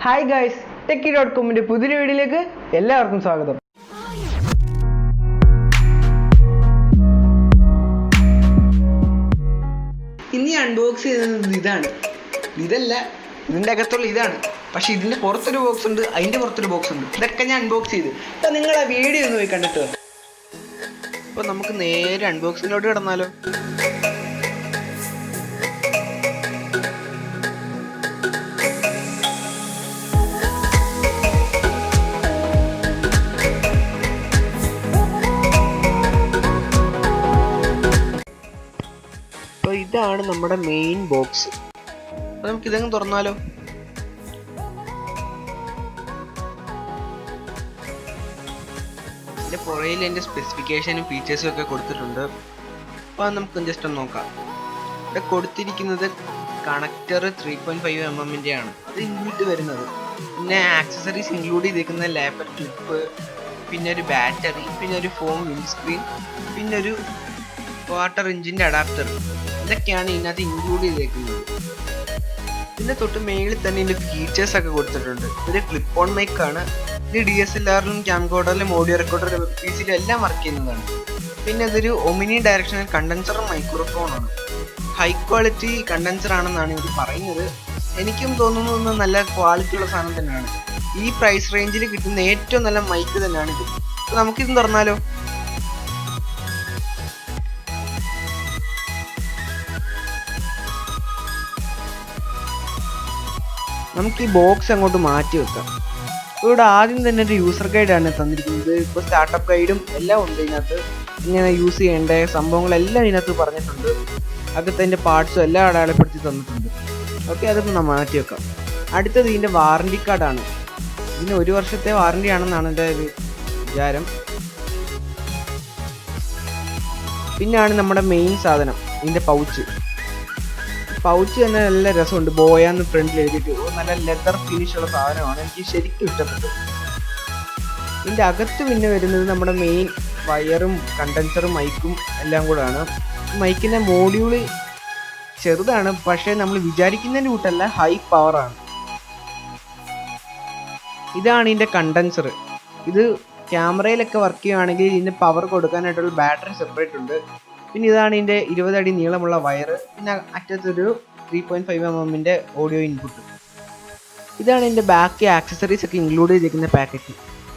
Hi guys, Thankyou.comന്റെ പുതിയ വീഡിയോയിലേക്ക് എല്ലാവർക്കും സ്വാഗതം. ഇനി അൺബോക്സ് ചെയ്യുന്നത് ഇതല്ല, ഇതിൻ്റെ അകത്തുള്ള ഇതാണ്. പക്ഷെ ഇതിൻ്റെ പുറത്തൊരു ബോക്സ് ഉണ്ട്, അതിൻ്റെ പുറത്തൊരു ബോക്സ് ഉണ്ട്. ഇതൊക്കെ ഞാൻ അൺബോക്സ് ചെയ്ത്. അപ്പം നിങ്ങൾ ആ വീഡിയോ ഒന്ന് പോയി കണ്ടിട്ട്. അപ്പോൾ നമുക്ക് നേരെ അൺബോക്സിങ്ങിലോട്ട് കിടന്നാലോ. അപ്പോൾ ഇതാണ് നമ്മുടെ മെയിൻ ബോക്സ്. അപ്പോൾ നമുക്ക് ഇതങ്ങ് തുറന്നാലോ. ഇതിൻ്റെ പുറയിൽ എൻ്റെ സ്പെസിഫിക്കേഷനും ഫീച്ചേഴ്സും ഒക്കെ കൊടുത്തിട്ടുണ്ട്. അപ്പോൾ അത് നമുക്ക് ജസ്റ്റ് ഒന്ന് നോക്കാം. ഇവിടെ കൊടുത്തിരിക്കുന്നത് കണക്ടർ 3.5 mm ആണ് അത് ഇൻക്ലൂഡ് വരുന്നത്. പിന്നെ ആക്സസറീസ് ഇൻക്ലൂഡ് ചെയ്തിരിക്കുന്ന ലേപ്പർ ക്ലിപ്പ്, പിന്നെ ഒരു ബാറ്ററി, പിന്നെ ഒരു ഫോം വിൻഡ്സ്ക്രീൻ, പിന്നെ ഒരു വാട്ടർ എഞ്ചിൻ്റെ അഡാപ്റ്റർ. ഇതൊക്കെയാണ് ഇതിനകത്ത് ഇൻക്ലൂഡ് ചെയ്തേക്കുന്നത്. പിന്നെ തൊട്ട് മേളിൽ തന്നെ ഇതിൻ്റെ ഫീച്ചേഴ്സ് ഒക്കെ കൊടുത്തിട്ടുണ്ട്. ഇത് ക്ലിപ്പ് ഓൺ മൈക്കാണ്. ഇത് DSLRലും ക്യാംകോഡറിലും ഓഡിയോ റെക്കോർഡർ പീസിലും എല്ലാം വർക്ക് ചെയ്യുന്നതാണ്. പിന്നെ ഇതൊരു ഒമിനി ഡയറക്ഷണൽ കണ്ടൻസറും മൈക്രോഫോണാണ്. ഹൈ ക്വാളിറ്റി കണ്ടൻസർ ആണെന്നാണ് ഇവർ പറയുന്നത്. എനിക്കും തോന്നുന്നു നല്ല ക്വാളിറ്റി ഉള്ള സാധനം തന്നെയാണ്. ഈ പ്രൈസ് റേഞ്ചിൽ കിട്ടുന്ന ഏറ്റവും നല്ല മൈക്ക് തന്നെയാണ് ഇത്. അപ്പോൾ നമുക്കിത് തുറന്നാലോ. നമുക്ക് ഈ ബോക്സ് അങ്ങോട്ട് മാറ്റി വെക്കാം. ഇവിടെ ആദ്യം തന്നെ ഒരു യൂസർ ഗൈഡാണ് തന്നിരിക്കുന്നത്. ഇപ്പോൾ സ്റ്റാർട്ടപ്പ് ഗൈഡും എല്ലാം ഉണ്ട് ഇതിനകത്ത്. ഇങ്ങനെ യൂസ് ചെയ്യേണ്ട സംഭവങ്ങളെല്ലാം ഇതിനകത്ത് പറഞ്ഞിട്ടുണ്ട്. അകത്തതിൻ്റെ പാർട്സും എല്ലാം അടയാളപ്പെടുത്തി തന്നിട്ടുണ്ട്. ഓക്കെ, അതൊക്കെ മാറ്റി വെക്കാം. അടുത്തത് ഇതിൻ്റെ വാറണ്ടി കാർഡാണ്. ഇതിന് 1 വർഷത്തെ വാറണ്ടി ആണെന്നാണ് എൻ്റെ ഒരു വിചാരം. പിന്നെയാണ് നമ്മുടെ മെയിൻ സാധനം, ഇതിൻ്റെ പൗച്ച് തന്നെ നല്ല രസമുണ്ട്. ബോയാന്ന് ഫ്രണ്ടിൽ എഴുതിയിട്ട് നല്ല ലെതർ ഫിനിഷ് ഉള്ള സാധനമാണ്. എനിക്ക് ശരിക്കും ഇഷ്ടപ്പെട്ടു. ഇതിൻ്റെ അകത്ത് പിന്നെ വരുന്നത് നമ്മുടെ മെയിൻ വയറും കണ്ടൻസറും മൈക്കും എല്ലാം കൂടെയാണ്. മൈക്കിൻ്റെ മോഡ്യൂള് ചെറുതാണ്, പക്ഷേ നമ്മൾ വിചാരിക്കുന്നതിൻ്റെ കൂട്ടല്ല, ഹൈ പവറാണ്. ഇതാണ് ഇതിൻ്റെ കണ്ടൻസർ. ഇത് ക്യാമറയിലൊക്കെ വർക്ക് ചെയ്യുകയാണെങ്കിൽ ഇതിൻ്റെ പവർ കൊടുക്കാനായിട്ടുള്ള ബാറ്ററി സെപ്പറേറ്റ് ഉണ്ട്. പിന്നെ ഇതാണ് ഇതിൻ്റെ 20 അടി നീളമുള്ള വയറ്. പിന്നെ അറ്റത്തൊരു 3.5 mm ഓഡിയോ ഇൻപുട്ട്. ഇതാണ് ഇതിൻ്റെ ബാക്കി ആക്സസറീസ് ഒക്കെ ഇൻക്ലൂഡ് ചെയ്തിരിക്കുന്ന പാക്കറ്റ്.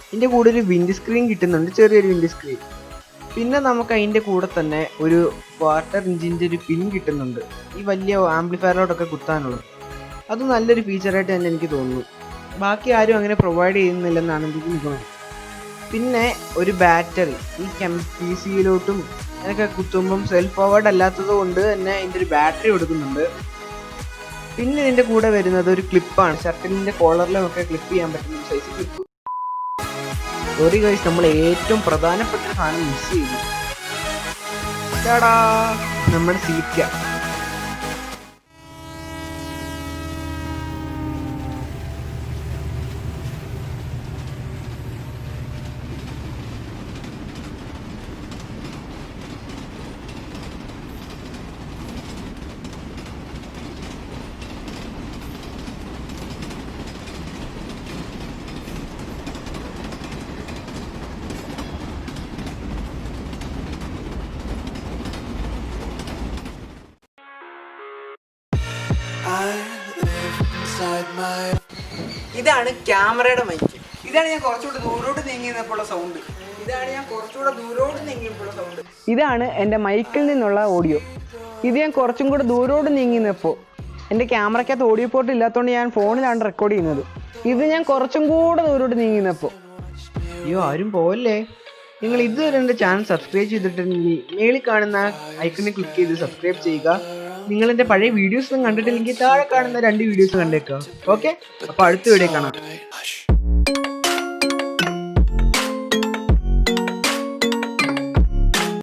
ഇതിൻ്റെ കൂടെ ഒരു വിൻഡ് സ്ക്രീൻ കിട്ടുന്നുണ്ട്, ചെറിയൊരു വിൻഡ് സ്ക്രീൻ. പിന്നെ നമുക്ക് അതിൻ്റെ കൂടെ തന്നെ ഒരു വാട്ടർ എഞ്ചിൻ്റെ ഒരു പിൻ കിട്ടുന്നുണ്ട്, ഈ വലിയ ആംപ്ലിഫയറിലോട്ടൊക്കെ കുത്താനുള്ളത്. അത് നല്ലൊരു ഫീച്ചറായിട്ട് തന്നെ എനിക്ക് തോന്നുന്നു. ബാക്കി ആരും അങ്ങനെ പ്രൊവൈഡ് ചെയ്യുന്നില്ലെന്നാണ് എനിക്ക് തോന്നുന്നത്. പിന്നെ ഒരു ബാറ്ററി ഈ PC-യിലോട്ടും അങ്ങനെയൊക്കെ കുത്തുമ്പം സെൽഫ് പവേർഡ് അല്ലാത്തത് കൊണ്ട് തന്നെ ഇതിൻ്റെ ഒരു ബാറ്ററി കൊടുക്കുന്നുണ്ട്. പിന്നെ ഇതിൻ്റെ കൂടെ വരുന്നത് ഒരു ക്ലിപ്പാണ്. ഷർട്ടിൻ്റെ കോളറിലൊക്കെ ക്ലിപ്പ് ചെയ്യാൻ പറ്റുന്ന ഒരു സൈസ് ക്ലിപ്പ്. സോറി ഗൈസ്, നമ്മൾ ഏറ്റവും പ്രധാനപ്പെട്ട ഒരു സാധനം മിസ് ചെയ്തു. നമ്മുടെ സീറ്റ്. ഇതാണ് ക്യാമറയുടെ മൈക്ക്. ഇതാണ് ഞാൻ കുറച്ചുകൂടെ ദൂരോട്ട് നീങ്ങിയപ്പോഴുള്ള സൗണ്ട്. ഇതാണ് എൻ്റെ മൈക്കിൽ നിന്നുള്ള ഓഡിയോ. ഇത് ഞാൻ കുറച്ചും കൂടെ ദൂരോട്ട് നീങ്ങിയപ്പോൾ എൻ്റെ ക്യാമറയ്ക്കകത്ത് ഓഡിയോ പോർട്ട് ഇല്ലാത്തതുകൊണ്ട് ഞാൻ ഫോണിലാണ് റെക്കോർഡ് ചെയ്യുന്നത്. ഇത് ഞാൻ കുറച്ചും കൂടെ ദൂരോട്ട് നീങ്ങിയപ്പോൾ. അയ്യോ, ആരും പോവല്ലേ. നിങ്ങൾ ഇതുവരെ എൻ്റെ ചാനൽ സബ്സ്ക്രൈബ് ചെയ്തിട്ടുണ്ടെങ്കിൽ മേളിൽ കാണുന്ന ഐക്കണിൽ ക്ലിക്ക് ചെയ്ത് സബ്സ്ക്രൈബ് ചെയ്യുക. നിങ്ങൾ എൻ്റെ പഴയ വീഡിയോസും കണ്ടിട്ടില്ലെങ്കിൽ താഴെ കാണുന്ന 2 വീഡിയോസ് കണ്ടേക്കുക. ഓക്കെ, അപ്പോൾ അടുത്ത വീഡിയോ കാണാം.